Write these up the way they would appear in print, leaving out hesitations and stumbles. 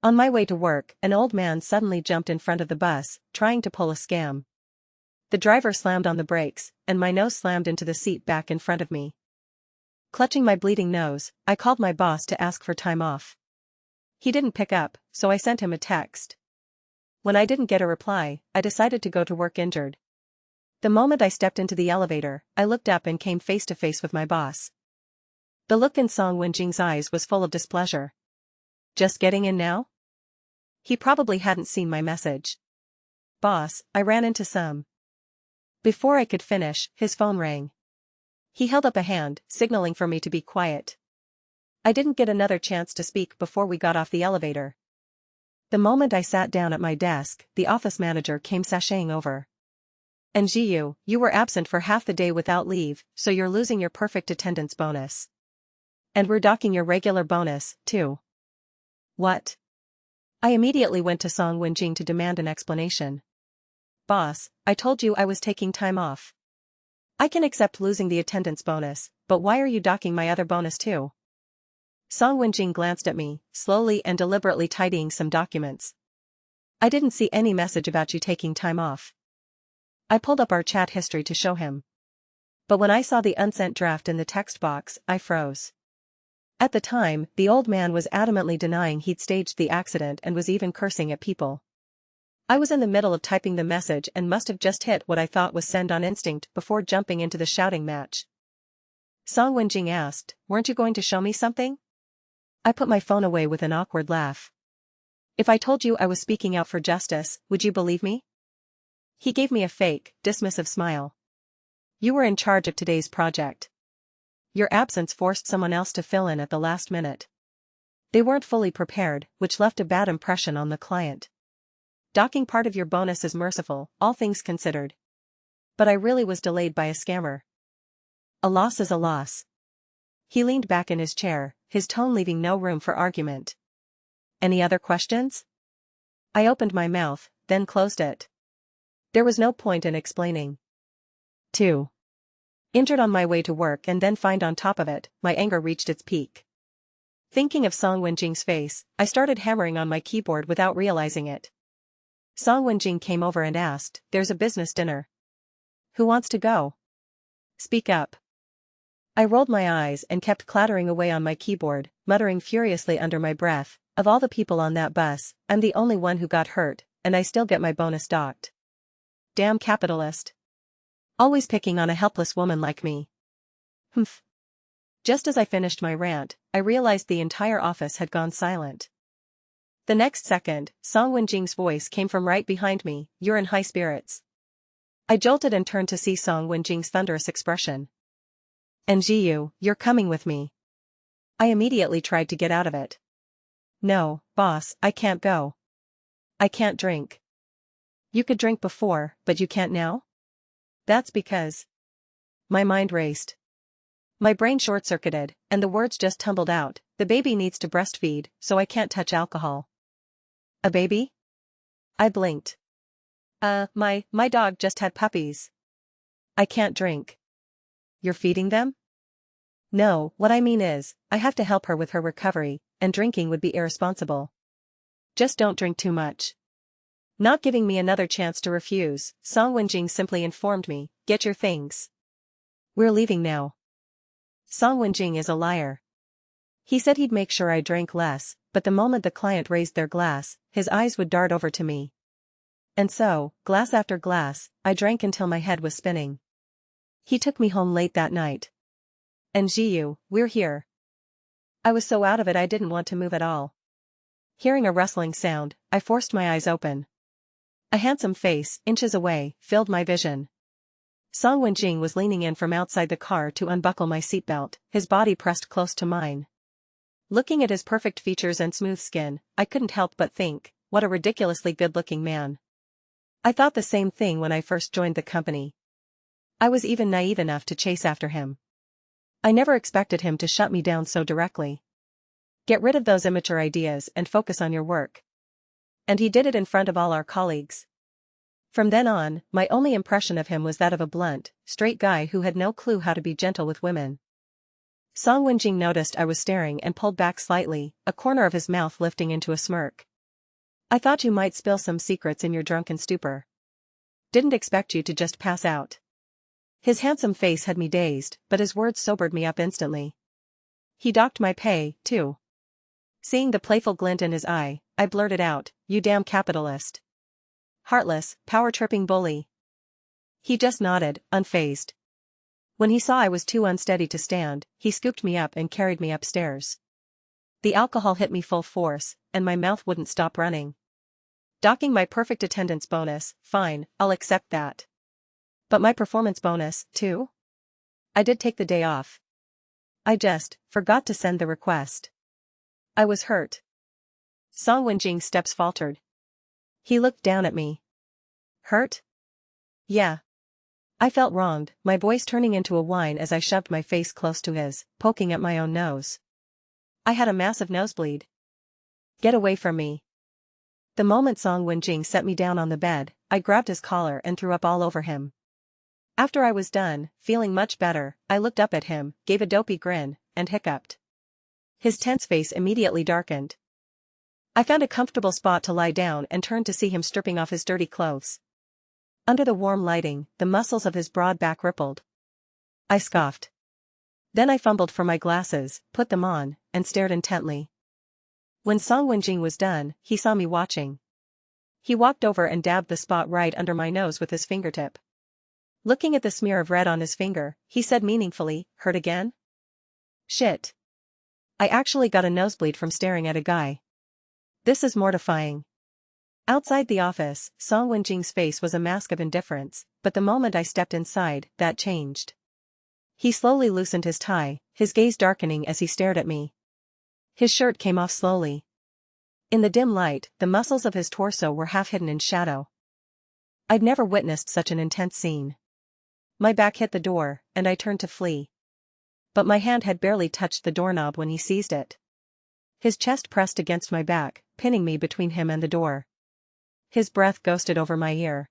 On my way to work, an old man suddenly jumped in front of the bus, trying to pull a scam. The driver slammed on the brakes, and my nose slammed into the seat back in front of me. Clutching my bleeding nose, I called my boss to ask for time off. He didn't pick up, so I sent him a text. When I didn't get a reply, I decided to go to work injured. The moment I stepped into the elevator, I looked up and came face to face with my boss. The look in Song Wenjing's eyes was full of displeasure. Just getting in now? He probably hadn't seen my message. Boss, I ran into some. Before I could finish, his phone rang. He held up a hand, signaling for me to be quiet. I didn't get another chance to speak before we got off the elevator. The moment I sat down at my desk, the office manager came sashaying over. And Jiyu, you were absent for half the day without leave, so you're losing your perfect attendance bonus. And we're docking your regular bonus, too. What? I immediately went to Song Wenjing to demand an explanation. Boss, I told you I was taking time off. I can accept losing the attendance bonus, but why are you docking my other bonus too? Song Wenjing glanced at me, slowly and deliberately tidying some documents. I didn't see any message about you taking time off. I pulled up our chat history to show him. But when I saw the unsent draft in the text box, I froze. At the time, the old man was adamantly denying he'd staged the accident and was even cursing at people. I was in the middle of typing the message and must have just hit what I thought was send on instinct before jumping into the shouting match. Song Wenjing asked, "Weren't you going to show me something?" I put my phone away with an awkward laugh. "If I told you I was speaking out for justice, would you believe me?" He gave me a fake, dismissive smile. "You were in charge of today's project. Your absence forced someone else to fill in at the last minute. They weren't fully prepared, which left a bad impression on the client. Docking part of your bonus is merciful, all things considered. But I really was delayed by a scammer. A loss is a loss." He leaned back in his chair, his tone leaving no room for argument. "Any other questions?" I opened my mouth, then closed it. There was no point in explaining. 2. Injured on my way to work and then find on top of it, my anger reached its peak. Thinking of Song Wenjing's face, I started hammering on my keyboard without realizing it. Song Wenjing came over and asked, "There's a business dinner. Who wants to go? Speak up." I rolled my eyes and kept clattering away on my keyboard, muttering furiously under my breath, "Of all the people on that bus, I'm the only one who got hurt, and I still get my bonus docked. Damn capitalist. Always picking on a helpless woman like me." Humph. Just as I finished my rant, I realized the entire office had gone silent. The next second, Song Wenjing's voice came from right behind me, "You're in high spirits." I jolted and turned to see Song Wenjing's thunderous expression. "And Jiyu, you're coming with me." I immediately tried to get out of it. "No, boss, I can't go. I can't drink." "You could drink before, but you can't now?" "That's because..." My mind raced. My brain short-circuited, and the words just tumbled out, "The baby needs to breastfeed, so I can't touch alcohol." A baby? I blinked. My dog just had puppies. I can't drink." "You're feeding them?" "No, what I mean is, I have to help her with her recovery, and drinking would be irresponsible." "Just don't drink too much." Not giving me another chance to refuse, Song Wenjing simply informed me, "Get your things. We're leaving now." Song Wenjing is a liar. He said he'd make sure I drank less, but the moment the client raised their glass, his eyes would dart over to me. And so, glass after glass, I drank until my head was spinning. He took me home late that night. "And Jiyu, we're here." I was so out of it I didn't want to move at all. Hearing a rustling sound, I forced my eyes open. A handsome face, inches away, filled my vision. Song Wenjing was leaning in from outside the car to unbuckle my seatbelt, his body pressed close to mine. Looking at his perfect features and smooth skin, I couldn't help but think, what a ridiculously good-looking man. I thought the same thing when I first joined the company. I was even naive enough to chase after him. I never expected him to shut me down so directly. "Get rid of those immature ideas and focus on your work." And he did it in front of all our colleagues. From then on, my only impression of him was that of a blunt, straight guy who had no clue how to be gentle with women. Song Wenjing noticed I was staring and pulled back slightly, a corner of his mouth lifting into a smirk. I thought you might spill some secrets in your drunken stupor. Didn't expect you to just pass out. His handsome face had me dazed, but his words sobered me up instantly. He docked my pay, too. Seeing the playful glint in his eye, I blurted out, "You damn capitalist. Heartless, power-tripping bully." He just nodded, unfazed. When he saw I was too unsteady to stand, he scooped me up and carried me upstairs. The alcohol hit me full force, and my mouth wouldn't stop running. Docking my perfect attendance bonus, fine, I'll accept that. But my performance bonus, too? I did take the day off. I just forgot to send the request. I was hurt. Song Wenjing's steps faltered. He looked down at me. Hurt? Yeah. I felt wronged, my voice turning into a whine as I shoved my face close to his, poking at my own nose. I had a massive nosebleed. Get away from me. The moment Song Wenjing set me down on the bed, I grabbed his collar and threw up all over him. After I was done, feeling much better, I looked up at him, gave a dopey grin, and hiccuped. His tense face immediately darkened. I found a comfortable spot to lie down and turned to see him stripping off his dirty clothes. Under the warm lighting, the muscles of his broad back rippled. I scoffed. Then I fumbled for my glasses, put them on, and stared intently. When Song Wenjing was done, he saw me watching. He walked over and dabbed the spot right under my nose with his fingertip. Looking at the smear of red on his finger, he said meaningfully, "Hurt again?" Shit. I actually got a nosebleed from staring at a guy. This is mortifying. Outside the office, Song Wenjing's face was a mask of indifference, but the moment I stepped inside, that changed. He slowly loosened his tie, his gaze darkening as he stared at me. His shirt came off slowly. In the dim light, the muscles of his torso were half hidden in shadow. I'd never witnessed such an intense scene. My back hit the door, and I turned to flee. But my hand had barely touched the doorknob when he seized it. His chest pressed against my back, pinning me between him and the door. His breath ghosted over my ear.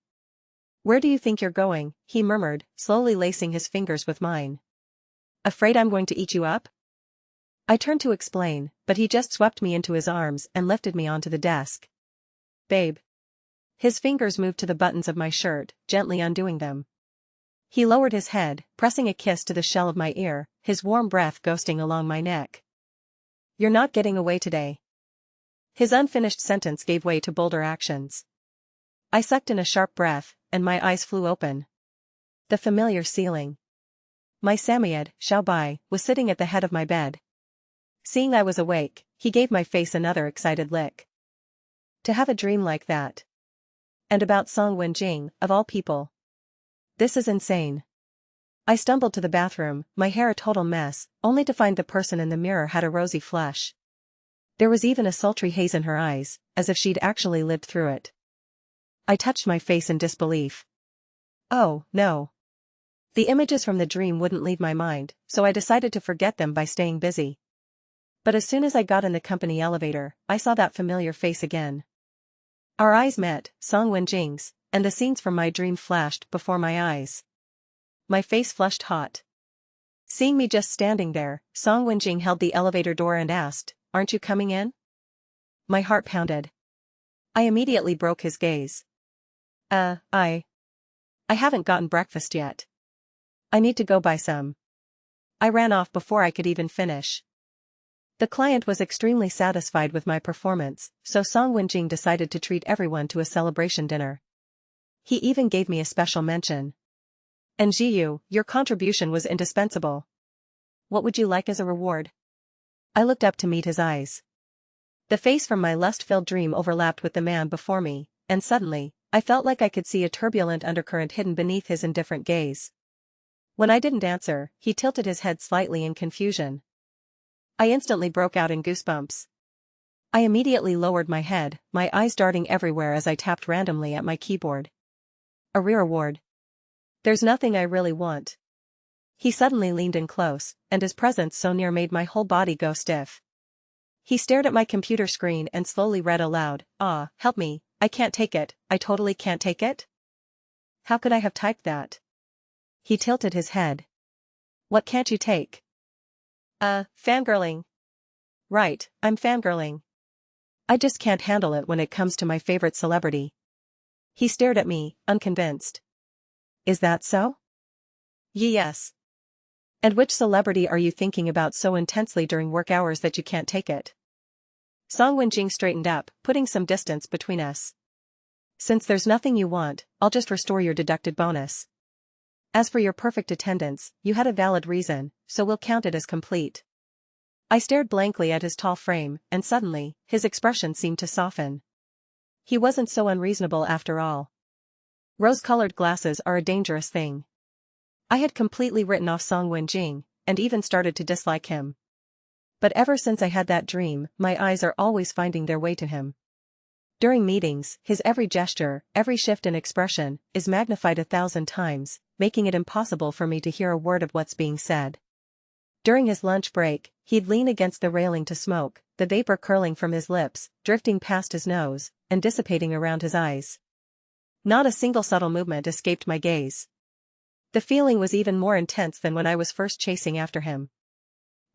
"Where do you think you're going?" he murmured, slowly lacing his fingers with mine. "Afraid I'm going to eat you up?" I turned to explain, but he just swept me into his arms and lifted me onto the desk. "Babe." His fingers moved to the buttons of my shirt, gently undoing them. He lowered his head, pressing a kiss to the shell of my ear, his warm breath ghosting along my neck. "You're not getting away today." His unfinished sentence gave way to bolder actions. I sucked in a sharp breath, and my eyes flew open. The familiar ceiling. My Samyed, Xiaobai, was sitting at the head of my bed. Seeing I was awake, he gave my face another excited lick. To have a dream like that. And about Song Wenjing, of all people. This is insane. I stumbled to the bathroom, my hair a total mess, only to find the person in the mirror had a rosy flush. There was even a sultry haze in her eyes, as if she'd actually lived through it. I touched my face in disbelief. Oh, no. The images from the dream wouldn't leave my mind, so I decided to forget them by staying busy. But as soon as I got in the company elevator, I saw that familiar face again. Our eyes met, Song Wenjing's, and the scenes from my dream flashed before my eyes. My face flushed hot. Seeing me just standing there, Song Wenjing held the elevator door and asked, "Aren't you coming in?" My heart pounded. I immediately broke his gaze. I haven't gotten breakfast yet. I need to go buy some." I ran off before I could even finish. The client was extremely satisfied with my performance, so Song Wenjing decided to treat everyone to a celebration dinner. He even gave me a special mention. "And Jiyu, your contribution was indispensable. What would you like as a reward?" I looked up to meet his eyes. The face from my lust-filled dream overlapped with the man before me, and suddenly, I felt like I could see a turbulent undercurrent hidden beneath his indifferent gaze. When I didn't answer, he tilted his head slightly in confusion. I instantly broke out in goosebumps. I immediately lowered my head, my eyes darting everywhere as I tapped randomly at my keyboard. A reward. There's nothing I really want. He suddenly leaned in close, and his presence so near made my whole body go stiff. He stared at my computer screen and slowly read aloud, "Help me, I can't take it, I totally can't take it." How could I have typed that? He tilted his head. "What can't you take?" Fangirling." "Right, I'm fangirling." I just can't handle it when it comes to my favorite celebrity. He stared at me, unconvinced. Is that so? Yes. And which celebrity are you thinking about so intensely during work hours that you can't take it? Song Wenjing straightened up, putting some distance between us. Since there's nothing you want, I'll just restore your deducted bonus. As for your perfect attendance, you had a valid reason, so we'll count it as complete. I stared blankly at his tall frame, and suddenly, his expression seemed to soften. He wasn't so unreasonable after all. Rose-colored glasses are a dangerous thing. I had completely written off Song Wenjing, and even started to dislike him. But ever since I had that dream, my eyes are always finding their way to him. During meetings, his every gesture, every shift in expression, is magnified 1,000 times, making it impossible for me to hear a word of what's being said. During his lunch break, he'd lean against the railing to smoke, the vapor curling from his lips, drifting past his nose, and dissipating around his eyes. Not a single subtle movement escaped my gaze. The feeling was even more intense than when I was first chasing after him.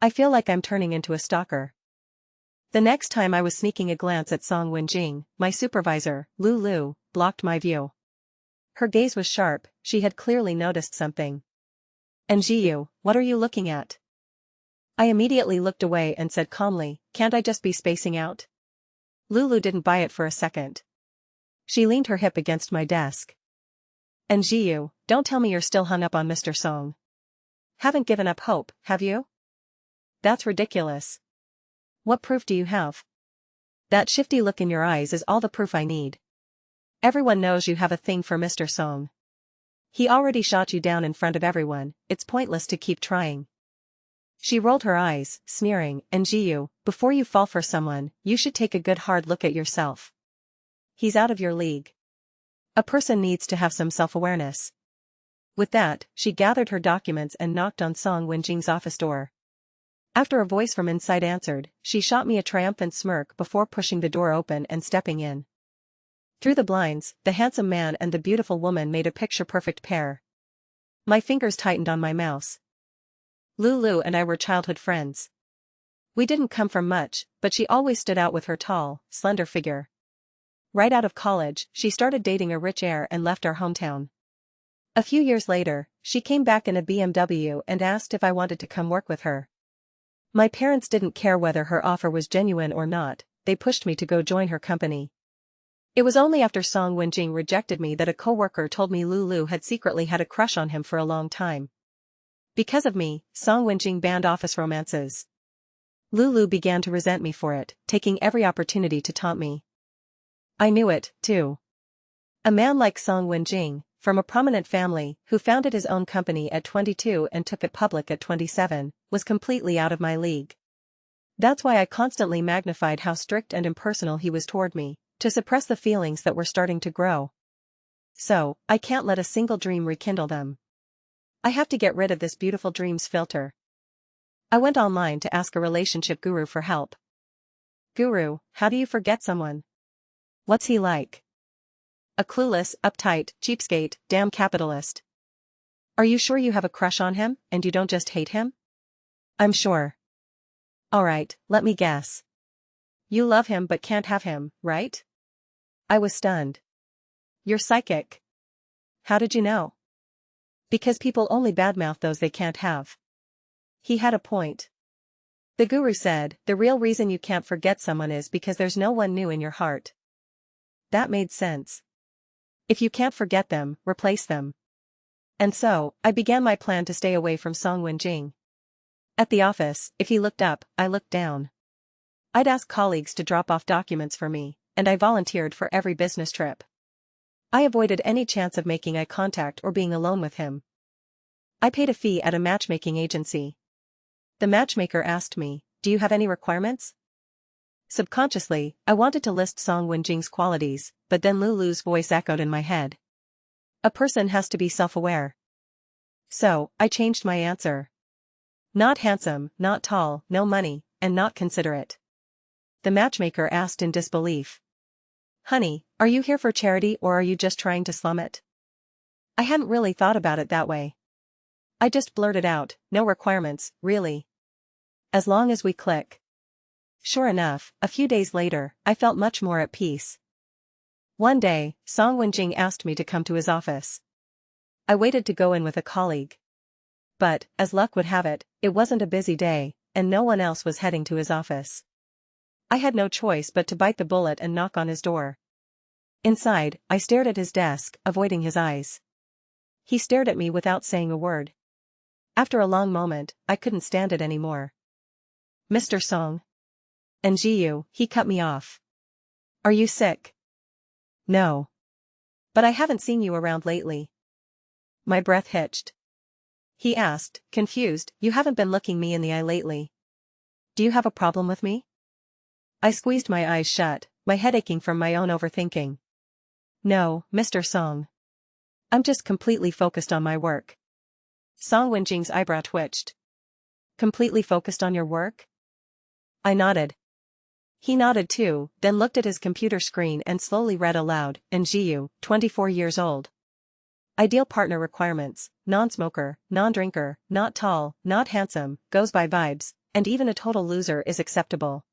I feel like I'm turning into a stalker. The next time I was sneaking a glance at Song Wenjing, my supervisor, Lu Lu, blocked my view. Her gaze was sharp, she had clearly noticed something. And Jiyu, what are you looking at? I immediately looked away and said calmly, can't I just be spacing out? Lulu didn't buy it for a second. She leaned her hip against my desk. And Jiyu, don't tell me you're still hung up on Mr. Song. Haven't given up hope, have you? That's ridiculous. What proof do you have? That shifty look in your eyes is all the proof I need. Everyone knows you have a thing for Mr. Song. He already shot you down in front of everyone, it's pointless to keep trying. She rolled her eyes, sneering, and Jiyu, before you fall for someone, you should take a good hard look at yourself. He's out of your league. A person needs to have some self-awareness. With that, she gathered her documents and knocked on Song Wenjing's office door. After a voice from inside answered, she shot me a triumphant smirk before pushing the door open and stepping in. Through the blinds, the handsome man and the beautiful woman made a picture-perfect pair. My fingers tightened on my mouse. Lulu and I were childhood friends. We didn't come from much, but she always stood out with her tall, slender figure. Right out of college, she started dating a rich heir and left our hometown. A few years later, she came back in a BMW and asked if I wanted to come work with her. My parents didn't care whether her offer was genuine or not, they pushed me to go join her company. It was only after Song Wenjing rejected me that a coworker told me Lulu had secretly had a crush on him for a long time. Because of me, Song Wenjing banned office romances. Lulu began to resent me for it, taking every opportunity to taunt me. I knew it, too. A man like Song Wenjing, from a prominent family, who founded his own company at 22 and took it public at 27, was completely out of my league. That's why I constantly magnified how strict and impersonal he was toward me, to suppress the feelings that were starting to grow. So, I can't let a single dream rekindle them. I have to get rid of this beautiful dreams filter. I went online to ask a relationship guru for help. Guru, how do you forget someone? What's he like? A clueless, uptight, cheapskate, damn capitalist. Are you sure you have a crush on him, and you don't just hate him? I'm sure. Alright, let me guess. You love him but can't have him, right? I was stunned. You're psychic. How did you know? Because people only badmouth those they can't have. He had a point. The guru said, the real reason you can't forget someone is because there's no one new in your heart. That made sense. If you can't forget them, replace them. And so, I began my plan to stay away from Song Wenjing. At the office, if he looked up, I looked down. I'd ask colleagues to drop off documents for me, and I volunteered for every business trip. I avoided any chance of making eye contact or being alone with him. I paid a fee at a matchmaking agency. The matchmaker asked me, do you have any requirements? Subconsciously, I wanted to list Song Wenjing's qualities, but then Lulu's voice echoed in my head. A person has to be self-aware. So, I changed my answer. Not handsome, not tall, no money, and not considerate. The matchmaker asked in disbelief. Honey, are you here for charity or are you just trying to slum it? I hadn't really thought about it that way. I just blurted out, no requirements, really. As long as we click. Sure enough, a few days later, I felt much more at peace. One day, Song Wenjing asked me to come to his office. I waited to go in with a colleague. But, as luck would have it, it wasn't a busy day, and no one else was heading to his office. I had no choice but to bite the bullet and knock on his door. Inside, I stared at his desk, avoiding his eyes. He stared at me without saying a word. After a long moment, I couldn't stand it anymore. Mr. Song. Ngu, he cut me off. Are you sick? No. But I haven't seen you around lately. My breath hitched. He asked, confused, you haven't been looking me in the eye lately. Do you have a problem with me? I squeezed my eyes shut, my head aching from my own overthinking. No, Mr. Song. I'm just completely focused on my work. Song Wenjing's eyebrow twitched. Completely focused on your work? I nodded. He nodded too, then looked at his computer screen and slowly read aloud, Ngu, 24 years old. Ideal partner requirements, non-smoker, non-drinker, not tall, not handsome, goes by vibes, and even a total loser is acceptable.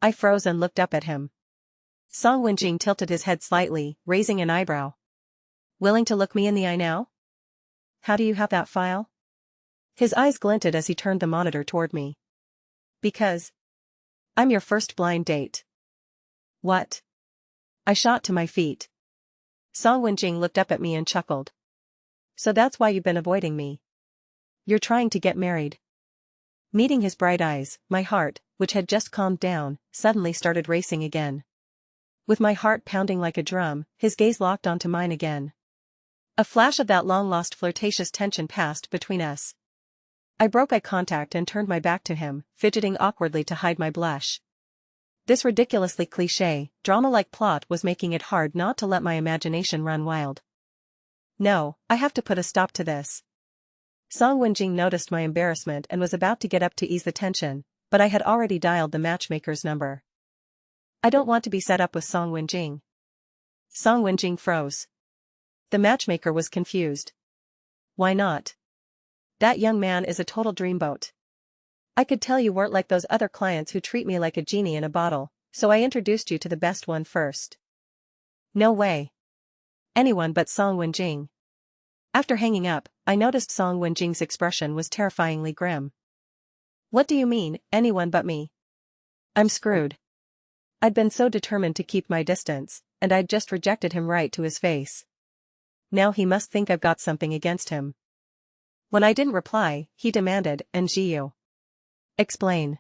I froze and looked up at him. Song Wenjing tilted his head slightly, raising an eyebrow. Willing to look me in the eye now? How do you have that file? His eyes glinted as he turned the monitor toward me. Because I'm your first blind date. What? I shot to my feet. Song Wenjing looked up at me and chuckled. So that's why you've been avoiding me. You're trying to get married. Meeting his bright eyes, my heart, which had just calmed down, suddenly started racing again. With my heart pounding like a drum, his gaze locked onto mine again. A flash of that long-lost flirtatious tension passed between us. I broke eye contact and turned my back to him, fidgeting awkwardly to hide my blush. This ridiculously cliché, drama-like plot was making it hard not to let my imagination run wild. No, I have to put a stop to this. Song Wenjing noticed my embarrassment and was about to get up to ease the tension, but I had already dialed the matchmaker's number. I don't want to be set up with Song Wenjing. Song Wenjing froze. The matchmaker was confused. Why not? That young man is a total dreamboat. I could tell you weren't like those other clients who treat me like a genie in a bottle, so I introduced you to the best one first. No way. Anyone but Song Wenjing. After hanging up, I noticed Song Wenjing's expression was terrifyingly grim. What do you mean, anyone but me? I'm screwed. I'd been so determined to keep my distance, and I'd just rejected him right to his face. Now he must think I've got something against him. When I didn't reply, he demanded, Ngu. Explain.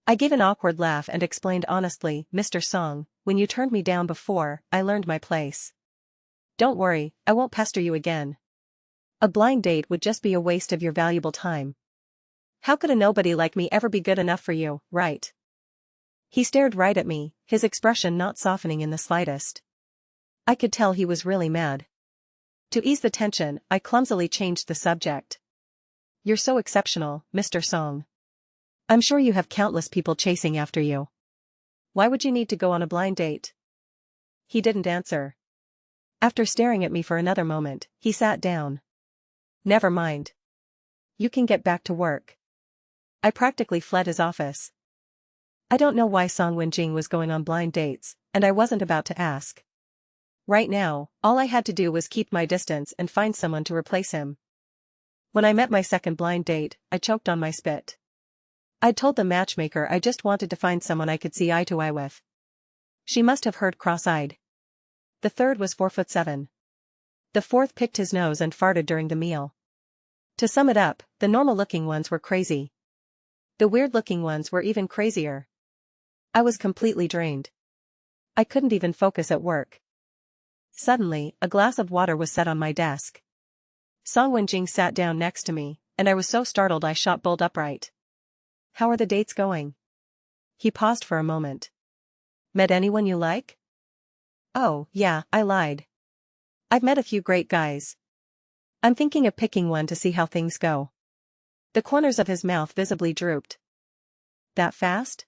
I gave an awkward laugh and explained honestly, Mr. Song, when you turned me down before, I learned my place. Don't worry, I won't pester you again. A blind date would just be a waste of your valuable time. How could a nobody like me ever be good enough for you, right? He stared right at me, his expression not softening in the slightest. I could tell he was really mad. To ease the tension, I clumsily changed the subject. You're so exceptional, Mr. Song. I'm sure you have countless people chasing after you. Why would you need to go on a blind date? He didn't answer. After staring at me for another moment, he sat down. Never mind. You can get back to work. I practically fled his office. I don't know why Song Wenjing was going on blind dates, and I wasn't about to ask. Right now, all I had to do was keep my distance and find someone to replace him. When I met my second blind date, I choked on my spit. I'd told the matchmaker I just wanted to find someone I could see eye to eye with. She must have heard cross-eyed. The third was 4'7". The fourth picked his nose and farted during the meal. To sum it up, the normal-looking ones were crazy. The weird-looking ones were even crazier. I was completely drained. I couldn't even focus at work. Suddenly, a glass of water was set on my desk. Song Wenjing sat down next to me, and I was so startled I shot bolt upright. How are the dates going? He paused for a moment. Met anyone you like? Oh, yeah, I lied. I've met a few great guys. I'm thinking of picking one to see how things go. The corners of his mouth visibly drooped. That fast?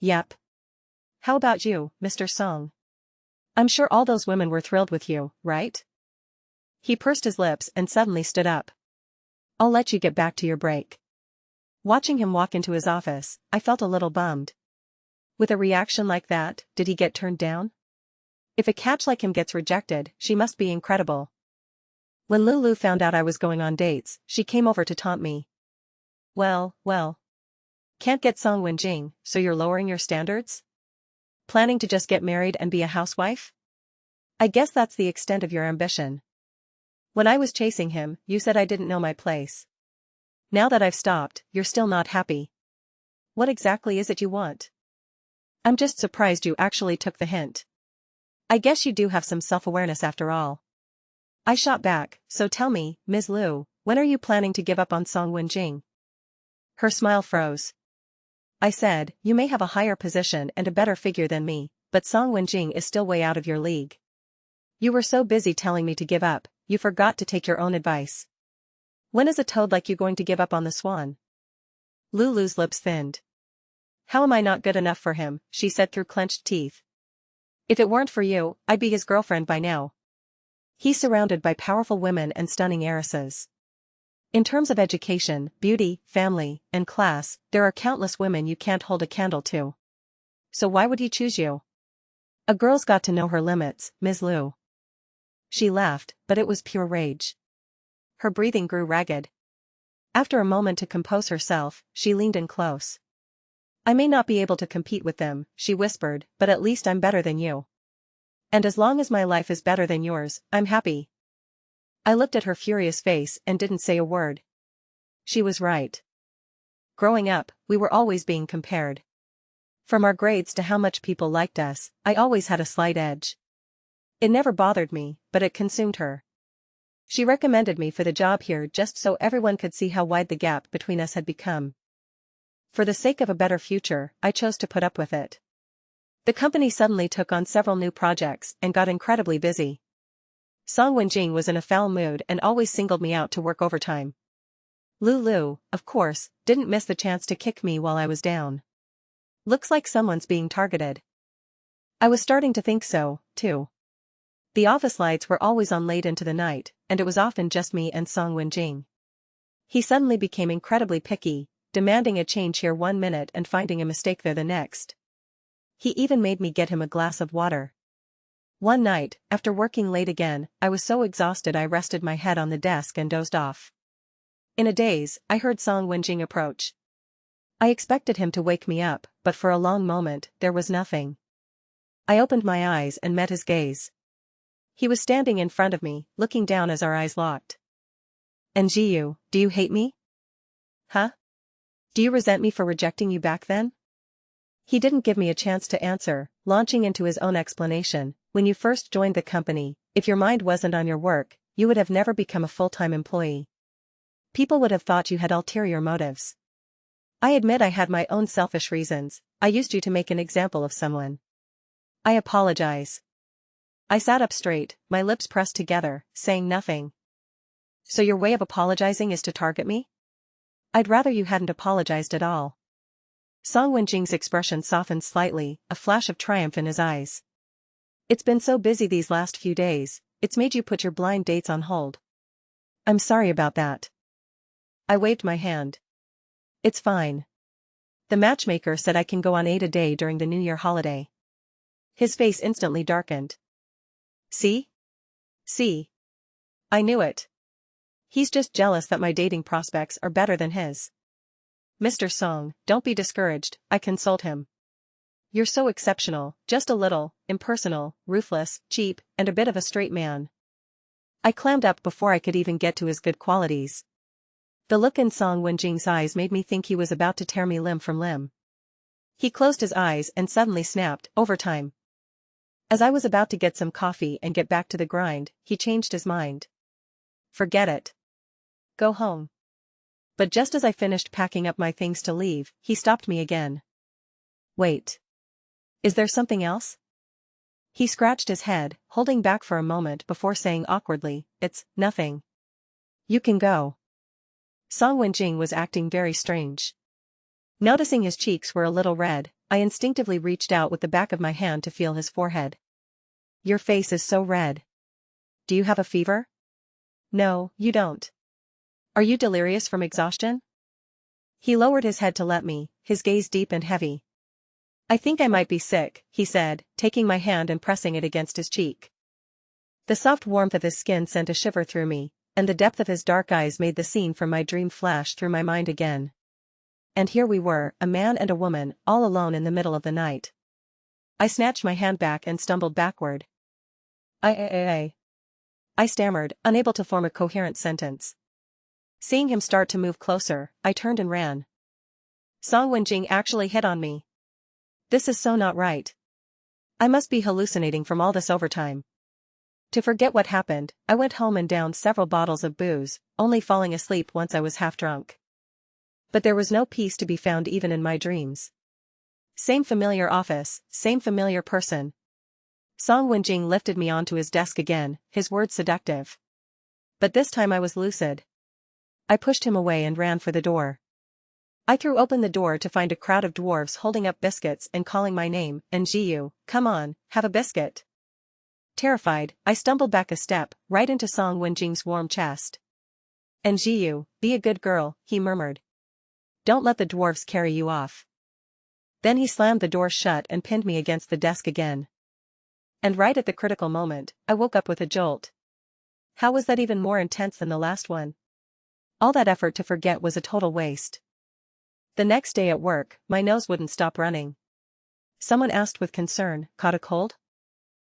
Yep. How about you, Mr. Song? I'm sure all those women were thrilled with you, right? He pursed his lips and suddenly stood up. I'll let you get back to your break. Watching him walk into his office, I felt a little bummed. With a reaction like that, did he get turned down? If a catch like him gets rejected, she must be incredible. When Lulu found out I was going on dates, she came over to taunt me. Well. Can't get Song Wen-jing, so you're lowering your standards? Planning to just get married and be a housewife? I guess that's the extent of your ambition. When I was chasing him, you said I didn't know my place. Now that I've stopped, you're still not happy. What exactly is it you want? I'm just surprised you actually took the hint. I guess you do have some self-awareness after all. I shot back, so tell me, Ms. Liu, when are you planning to give up on Song Wen-jing? Her smile froze. I said, you may have a higher position and a better figure than me, but Song Wen-jing is still way out of your league. You were so busy telling me to give up, you forgot to take your own advice. When is a toad like you going to give up on the swan? Lulu's lips thinned. How am I not good enough for him, she said through clenched teeth. If it weren't for you, I'd be his girlfriend by now. He's surrounded by powerful women and stunning heiresses. In terms of education, beauty, family, and class, there are countless women you can't hold a candle to. So why would he choose you? A girl's got to know her limits, Ms. Liu. She laughed, but it was pure rage. Her breathing grew ragged. After a moment to compose herself, she leaned in close. I may not be able to compete with them, she whispered, but at least I'm better than you. And as long as my life is better than yours, I'm happy. I looked at her furious face and didn't say a word. She was right. Growing up, we were always being compared. From our grades to how much people liked us, I always had a slight edge. It never bothered me, but it consumed her. She recommended me for the job here just so everyone could see how wide the gap between us had become. For the sake of a better future, I chose to put up with it. The company suddenly took on several new projects and got incredibly busy. Song Wen-jing was in a foul mood and always singled me out to work overtime. Lulu, of course, didn't miss the chance to kick me while I was down. Looks like someone's being targeted. I was starting to think so, too. The office lights were always on late into the night, and it was often just me and Song Wen-jing. He suddenly became incredibly picky, demanding a change here 1 minute and finding a mistake there the next. He even made me get him a glass of water. One night, after working late again, I was so exhausted I rested my head on the desk and dozed off. In a daze, I heard Song Wen-jing approach. I expected him to wake me up, but for a long moment, there was nothing. I opened my eyes and met his gaze. He was standing in front of me, looking down as our eyes locked. And Jiyu, do you hate me? Huh? Do you resent me for rejecting you back then? He didn't give me a chance to answer, launching into his own explanation. When you first joined the company, if your mind wasn't on your work, you would have never become a full-time employee. People would have thought you had ulterior motives. I admit I had my own selfish reasons. I used you to make an example of someone. I apologize. I sat up straight, my lips pressed together, saying nothing. So your way of apologizing is to target me? I'd rather you hadn't apologized at all. Song Wen-jing's expression softened slightly, a flash of triumph in his eyes. It's been so busy these last few days, it's made you put your blind dates on hold. I'm sorry about that. I waved my hand. It's fine. The matchmaker said I can go on 8 a day during the New Year holiday. His face instantly darkened. See? See? I knew it. He's just jealous that my dating prospects are better than his. Mr. Song, don't be discouraged, I consoled him. You're so exceptional, just a little, impersonal, ruthless, cheap, and a bit of a straight man. I clammed up before I could even get to his good qualities. The look in Song Wen-jing's eyes made me think he was about to tear me limb from limb. He closed his eyes and suddenly snapped, overtime. As I was about to get some coffee and get back to the grind, he changed his mind. Forget it. Go home. But just as I finished packing up my things to leave, he stopped me again. Wait. Is there something else? He scratched his head, holding back for a moment before saying awkwardly, it's nothing. You can go. Song Wen-jing was acting very strange. Noticing his cheeks were a little red, I instinctively reached out with the back of my hand to feel his forehead. Your face is so red. Do you have a fever? No, you don't. Are you delirious from exhaustion? He lowered his head to let me, his gaze deep and heavy. I think I might be sick, he said, taking my hand and pressing it against his cheek. The soft warmth of his skin sent a shiver through me, and the depth of his dark eyes made the scene from my dream flash through my mind again. And here we were, a man and a woman, all alone in the middle of the night. I snatched my hand back and stumbled backward. I stammered, unable to form a coherent sentence. Seeing him start to move closer, I turned and ran. Song Wenjing actually hit on me. This is so not right. I must be hallucinating from all this overtime. To forget what happened, I went home and downed several bottles of booze, only falling asleep once I was half drunk. But there was no peace to be found even in my dreams. Same familiar office, same familiar person. Song Wenjing lifted me onto his desk again, his words seductive. But this time I was lucid. I pushed him away and ran for the door. I threw open the door to find a crowd of dwarves holding up biscuits and calling my name, Njiu, come on, have a biscuit. Terrified, I stumbled back a step, right into Song Wenjing's warm chest. Njiu, be a good girl, he murmured. Don't let the dwarves carry you off. Then he slammed the door shut and pinned me against the desk again. And right at the critical moment, I woke up with a jolt. How was that even more intense than the last one? All that effort to forget was a total waste. The next day at work, my nose wouldn't stop running. Someone asked with concern, caught a cold?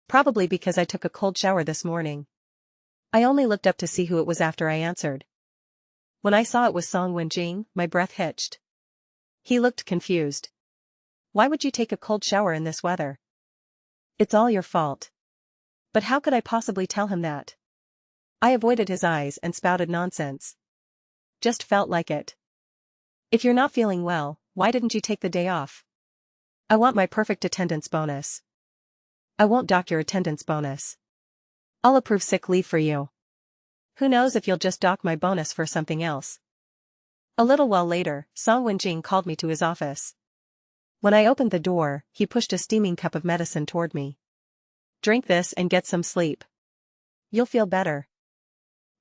Probably because I took a cold shower this morning. I only looked up to see who it was after I answered. When I saw it was Song Wenjing, my breath hitched. He looked confused. Why would you take a cold shower in this weather? It's all your fault. But how could I possibly tell him that? I avoided his eyes and spouted nonsense. Just felt like it. If you're not feeling well, why didn't you take the day off? I want my perfect attendance bonus. I won't dock your attendance bonus. I'll approve sick leave for you. Who knows if you'll just dock my bonus for something else. A little while later, Song Wenjing called me to his office. When I opened the door, he pushed a steaming cup of medicine toward me. Drink this and get some sleep. You'll feel better.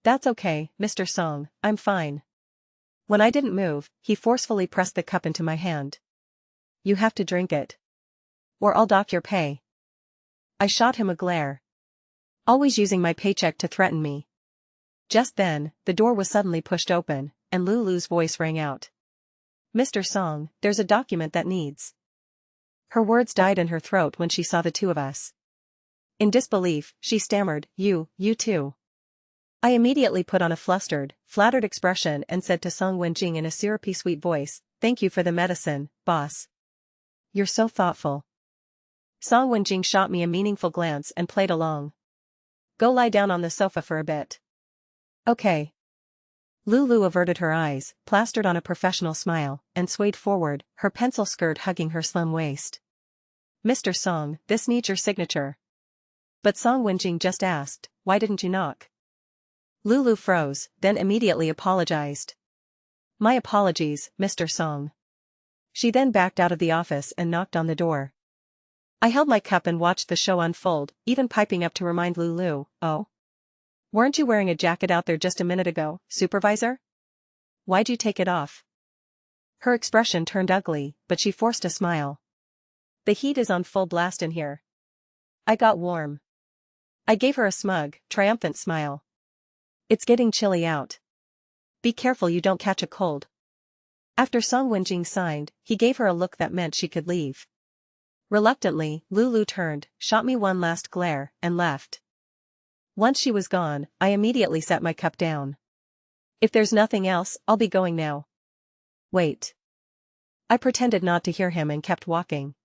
That's okay, Mr. Song, I'm fine. When I didn't move, he forcefully pressed the cup into my hand. You have to drink it. Or I'll dock your pay. I shot him a glare. Always using my paycheck to threaten me. Just then, the door was suddenly pushed open, and Lulu's voice rang out. Mr. Song, there's a document that needs. Her words died in her throat when she saw the two of us. In disbelief, she stammered, You too. I immediately put on a flustered, flattered expression and said to Song Wenjing in a syrupy sweet voice, Thank you for the medicine, boss. You're so thoughtful. Song Wenjing shot me a meaningful glance and played along. Go lie down on the sofa for a bit. Okay. Lulu averted her eyes, plastered on a professional smile, and swayed forward, her pencil skirt hugging her slim waist. Mr. Song, this needs your signature. But Song Wenjing just asked, Why didn't you knock? Lulu froze, then immediately apologized. My apologies, Mr. Song. She then backed out of the office and knocked on the door. I held my cup and watched the show unfold, even piping up to remind Lulu, Oh? Weren't you wearing a jacket out there just a minute ago, supervisor? Why'd you take it off? Her expression turned ugly, but she forced a smile. The heat is on full blast in here. I got warm. I gave her a smug, triumphant smile. It's getting chilly out. Be careful you don't catch a cold. After Song Wenjing signed, he gave her a look that meant she could leave. Reluctantly, Lulu turned, shot me one last glare, and left. Once she was gone, I immediately set my cup down. If there's nothing else, I'll be going now. Wait. I pretended not to hear him and kept walking.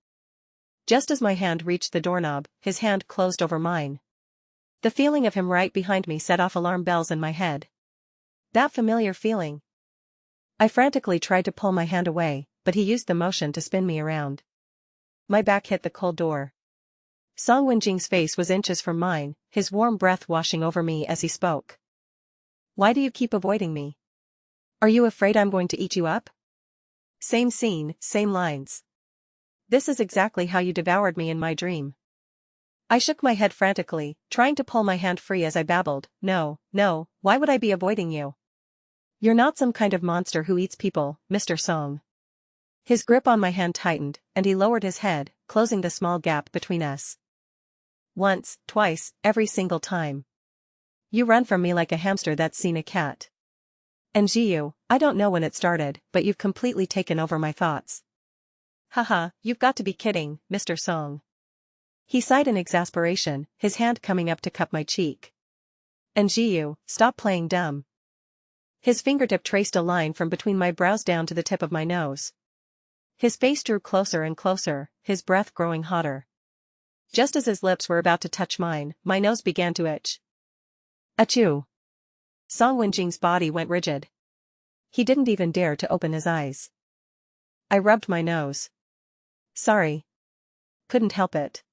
Just as my hand reached the doorknob, his hand closed over mine. The feeling of him right behind me set off alarm bells in my head. That familiar feeling. I frantically tried to pull my hand away, but he used the motion to spin me around. My back hit the cold door. Song Wenjing's face was inches from mine, his warm breath washing over me as he spoke. Why do you keep avoiding me? Are you afraid I'm going to eat you up? Same scene, same lines. This is exactly how you devoured me in my dream. I shook my head frantically, trying to pull my hand free as I babbled, No, why would I be avoiding you? You're not some kind of monster who eats people, Mr. Song. His grip on my hand tightened, and he lowered his head, closing the small gap between us. Once, twice, every single time. You run from me like a hamster that's seen a cat. And Jiu, I don't know when it started, but you've completely taken over my thoughts. Haha, you've got to be kidding, Mr. Song. He sighed in exasperation, his hand coming up to cup my cheek. And Jiu, stop playing dumb. His fingertip traced a line from between my brows down to the tip of my nose. His face drew closer and closer, his breath growing hotter. Just as his lips were about to touch mine, my nose began to itch. Achoo! Song Wenjing's body went rigid. He didn't even dare to open his eyes. I rubbed my nose. Sorry. Couldn't help it.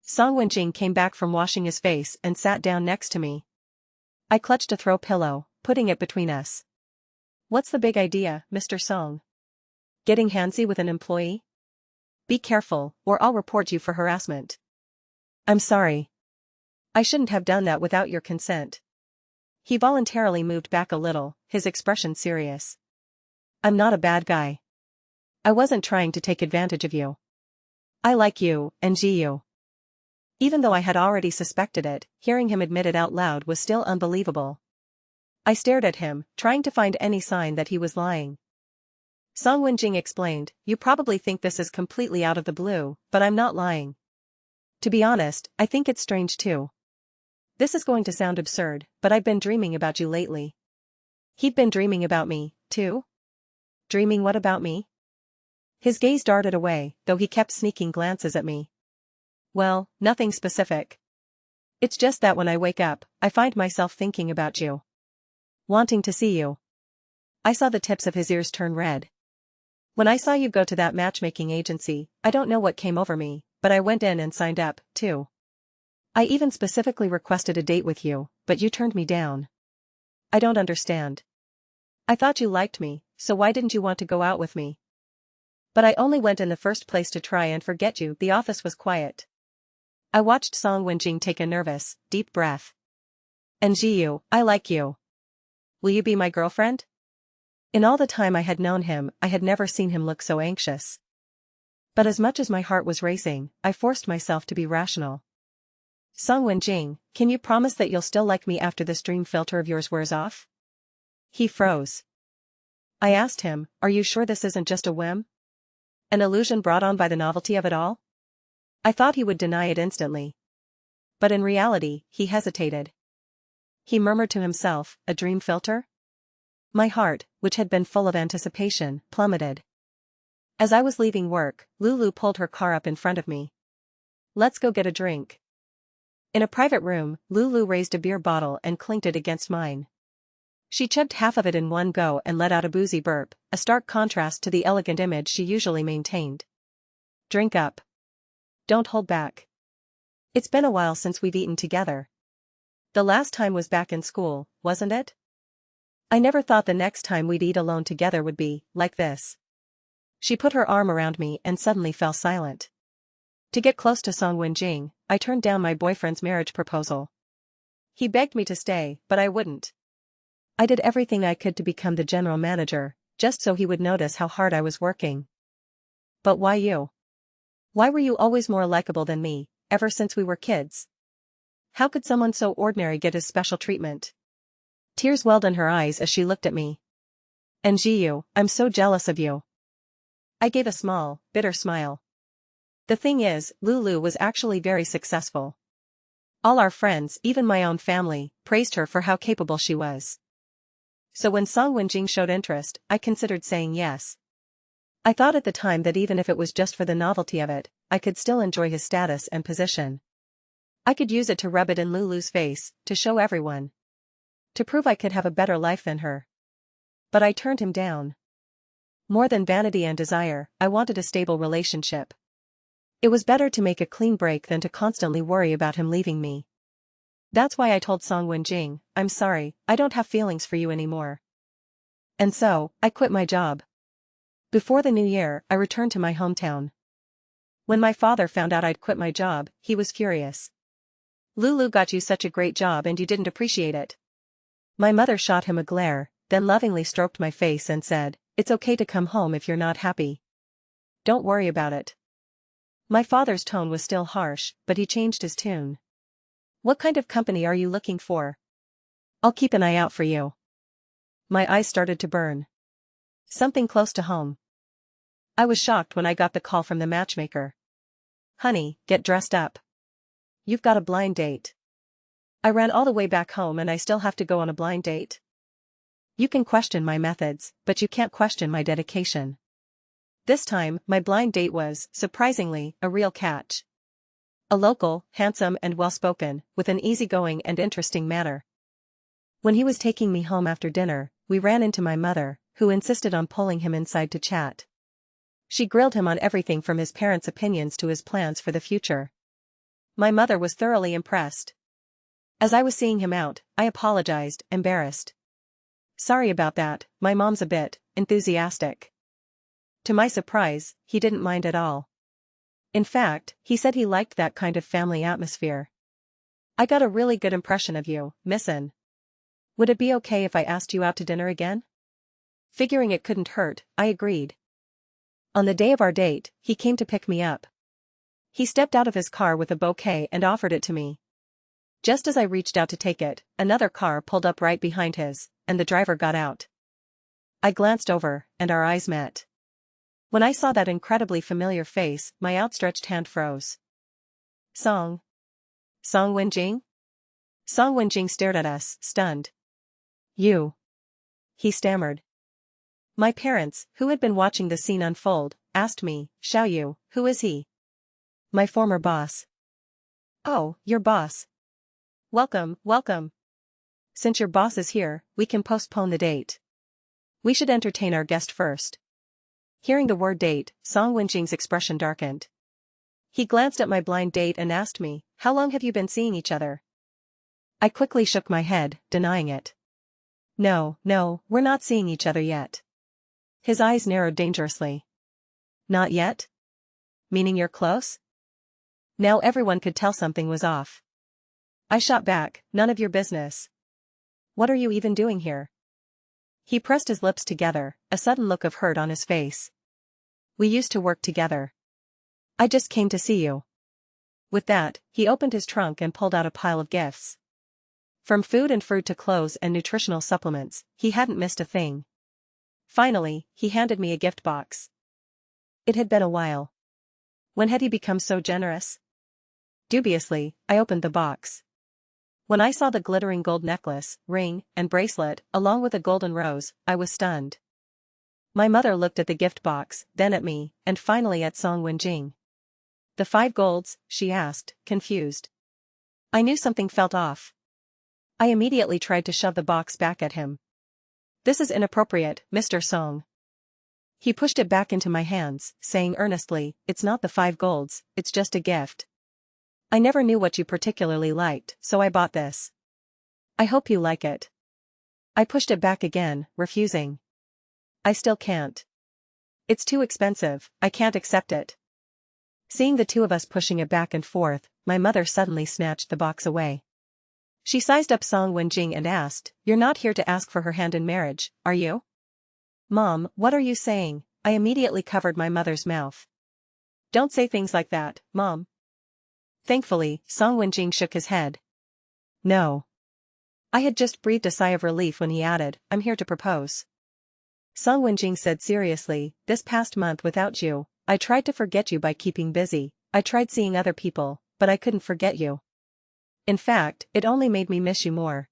Song Wenjing came back from washing his face and sat down next to me. I clutched a throw pillow, putting it between us. What's the big idea, Mr. Song? Getting handsy with an employee? Be careful, or I'll report you for harassment. I'm sorry. I shouldn't have done that without your consent. He voluntarily moved back a little, his expression serious. I'm not a bad guy. I wasn't trying to take advantage of you. I like you, and Jiu. Even though I had already suspected it, hearing him admit it out loud was still unbelievable. I stared at him, trying to find any sign that he was lying. Song Wenjing explained, you probably think this is completely out of the blue, but I'm not lying. To be honest, I think it's strange too. This is going to sound absurd, but I've been dreaming about you lately. He'd been dreaming about me, too? Dreaming what about me? His gaze darted away, though he kept sneaking glances at me. Well, nothing specific. It's just that when I wake up, I find myself thinking about you. Wanting to see you. I saw the tips of his ears turn red. When I saw you go to that matchmaking agency, I don't know what came over me, but I went in and signed up, too. I even specifically requested a date with you, but you turned me down. I don't understand. I thought you liked me, so why didn't you want to go out with me? But I only went in the first place to try and forget you. The office was quiet. I watched Song Wenjing take a nervous, deep breath. And Jiu, I like you. Will you be my girlfriend? In all the time I had known him, I had never seen him look so anxious. But as much as my heart was racing, I forced myself to be rational. Song Wenjing, can you promise that you'll still like me after this dream filter of yours wears off? He froze. I asked him, are you sure this isn't just a whim? An illusion brought on by the novelty of it all? I thought he would deny it instantly. But in reality, he hesitated. He murmured to himself, a dream filter? My heart, which had been full of anticipation, plummeted. As I was leaving work, Lulu pulled her car up in front of me. Let's go get a drink. In a private room, Lulu raised a beer bottle and clinked it against mine. She chugged half of it in one go and let out a boozy burp, a stark contrast to the elegant image she usually maintained. Drink up. Don't hold back. It's been a while since we've eaten together. The last time was back in school, wasn't it? I never thought the next time we'd eat alone together would be like this. She put her arm around me and suddenly fell silent. To get close to Song Wenjing, I turned down my boyfriend's marriage proposal. He begged me to stay, but I wouldn't. I did everything I could to become the general manager, just so he would notice how hard I was working. But why you? Why were you always more likable than me, ever since we were kids? How could someone so ordinary get his special treatment? Tears welled in her eyes as she looked at me. And Jiu, I'm so jealous of you. I gave a small, bitter smile. The thing is, Lulu was actually very successful. All our friends, even my own family, praised her for how capable she was. So when Song Wenjing showed interest, I considered saying yes. I thought at the time that even if it was just for the novelty of it, I could still enjoy his status and position. I could use it to rub it in Lulu's face, to show everyone. To prove I could have a better life than her. But I turned him down. More than vanity and desire, I wanted a stable relationship. It was better to make a clean break than to constantly worry about him leaving me. That's why I told Song Wenjing, I'm sorry, I don't have feelings for you anymore. And so, I quit my job. Before the new year, I returned to my hometown. When my father found out I'd quit my job, he was furious. Lulu got you such a great job and you didn't appreciate it. My mother shot him a glare, then lovingly stroked my face and said, "It's okay to come home if you're not happy. Don't worry about it." My father's tone was still harsh, but he changed his tune. "What kind of company are you looking for? I'll keep an eye out for you." My eyes started to burn. Something close to home. I was shocked when I got the call from the matchmaker. "Honey, get dressed up. You've got a blind date." I ran all the way back home and I still have to go on a blind date? You can question my methods, but you can't question my dedication. This time, my blind date was, surprisingly, a real catch. A local, handsome and well-spoken, with an easygoing and interesting manner. When he was taking me home after dinner, we ran into my mother, who insisted on pulling him inside to chat. She grilled him on everything from his parents' opinions to his plans for the future. My mother was thoroughly impressed. As I was seeing him out, I apologized, embarrassed. "Sorry about that, my mom's a bit enthusiastic." To my surprise, he didn't mind at all. In fact, he said he liked that kind of family atmosphere. "I got a really good impression of you, missin'. Would it be okay if I asked you out to dinner again?" Figuring it couldn't hurt, I agreed. On the day of our date, he came to pick me up. He stepped out of his car with a bouquet and offered it to me. Just as I reached out to take it, another car pulled up right behind his, and the driver got out. I glanced over, and our eyes met. When I saw that incredibly familiar face, my outstretched hand froze. Song Wenjing? Song Wenjing stared at us, stunned. "You." He stammered. My parents, who had been watching the scene unfold, asked me, "Xiao Yu, who is he?" "My former boss." "Oh, your boss. Welcome, welcome. Since your boss is here, we can postpone the date. We should entertain our guest first." Hearing the word date, Song Wenjing's expression darkened. He glanced at my blind date and asked me, "How long have you been seeing each other?" I quickly shook my head, denying it. No, we're not seeing each other yet." His eyes narrowed dangerously. "Not yet? Meaning you're close?" Now everyone could tell something was off. I shot back, "None of your business. What are you even doing here?" He pressed his lips together, a sudden look of hurt on his face. "We used to work together. I just came to see you." With that, he opened his trunk and pulled out a pile of gifts. From food and fruit to clothes and nutritional supplements, he hadn't missed a thing. Finally, he handed me a gift box. It had been a while. When had he become so generous? Dubiously, I opened the box. When I saw the glittering gold necklace, ring, and bracelet, along with a golden rose, I was stunned. My mother looked at the gift box, then at me, and finally at Song Wenjing. "The 5 golds?" she asked, confused. I knew something felt off. I immediately tried to shove the box back at him. "This is inappropriate, Mr. Song." He pushed it back into my hands, saying earnestly, "It's not the 5 golds, it's just a gift. I never knew what you particularly liked, so I bought this. I hope you like it." I pushed it back again, refusing. "I still can't. It's too expensive, I can't accept it." Seeing the two of us pushing it back and forth, my mother suddenly snatched the box away. She sized up Song Wenjing and asked, "You're not here to ask for her hand in marriage, are you?" "Mom, what are you saying?" I immediately covered my mother's mouth. "Don't say things like that, Mom." Thankfully, Song Wenjing shook his head. "No." I had just breathed a sigh of relief when he added, "I'm here to propose." Song Wenjing said seriously, "This past month without you, I tried to forget you by keeping busy. I tried seeing other people, but I couldn't forget you. In fact, it only made me miss you more."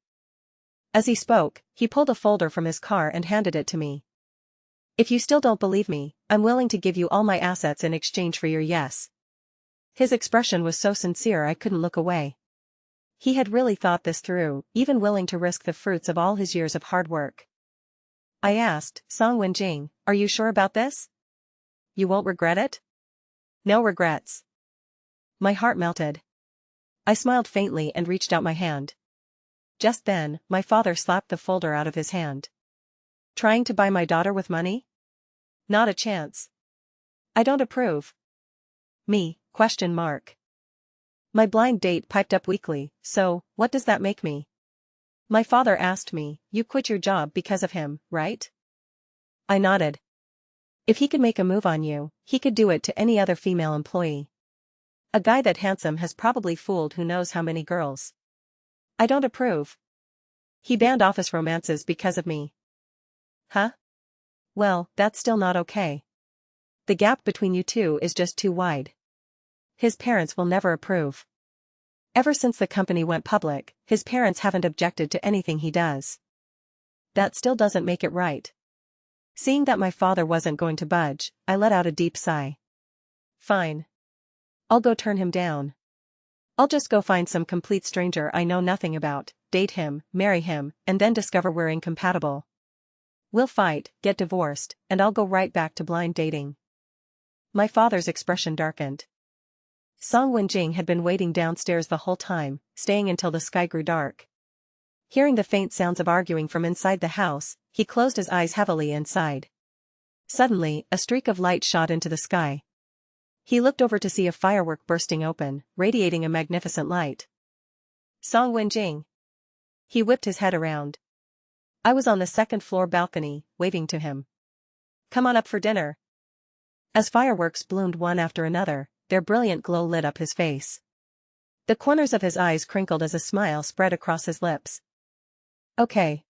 As he spoke, he pulled a folder from his car and handed it to me. "If you still don't believe me, I'm willing to give you all my assets in exchange for your yes." His expression was so sincere I couldn't look away. He had really thought this through, even willing to risk the fruits of all his years of hard work. I asked, "Song Wenjing, are you sure about this? You won't regret it?" "No regrets." My heart melted. I smiled faintly and reached out my hand. Just then, my father slapped the folder out of his hand. "Trying to buy my daughter with money? Not a chance. I don't approve." "Me? ? My blind date piped up weakly, "So, what does that make me?" My father asked me, you quit your job because of him, right? I nodded. If he could make a move on you, he could do it to any other female employee. A guy that handsome has probably fooled who knows how many girls. I don't approve. He banned office romances because of me. Huh? Well, that's still not okay. The gap between you two is just too wide. His parents will never approve. Ever since the company went public, his parents haven't objected to anything he does. That still doesn't make it right. Seeing that my father wasn't going to budge, I let out a deep sigh. Fine. I'll go turn him down. I'll just go find some complete stranger I know nothing about, date him, marry him, and then discover we're incompatible. We'll fight, get divorced, and I'll go right back to blind dating. My father's expression darkened. Song Wenjing had been waiting downstairs the whole time, staying until the sky grew dark. Hearing the faint sounds of arguing from inside the house, he closed his eyes heavily and sighed. Suddenly, a streak of light shot into the sky. He looked over to see a firework bursting open, radiating a magnificent light. Song Wenjing. He whipped his head around. I was on the second-floor balcony, waving to him. Come on up for dinner. As fireworks bloomed one after another, their brilliant glow lit up his face. The corners of his eyes crinkled as a smile spread across his lips. Okay.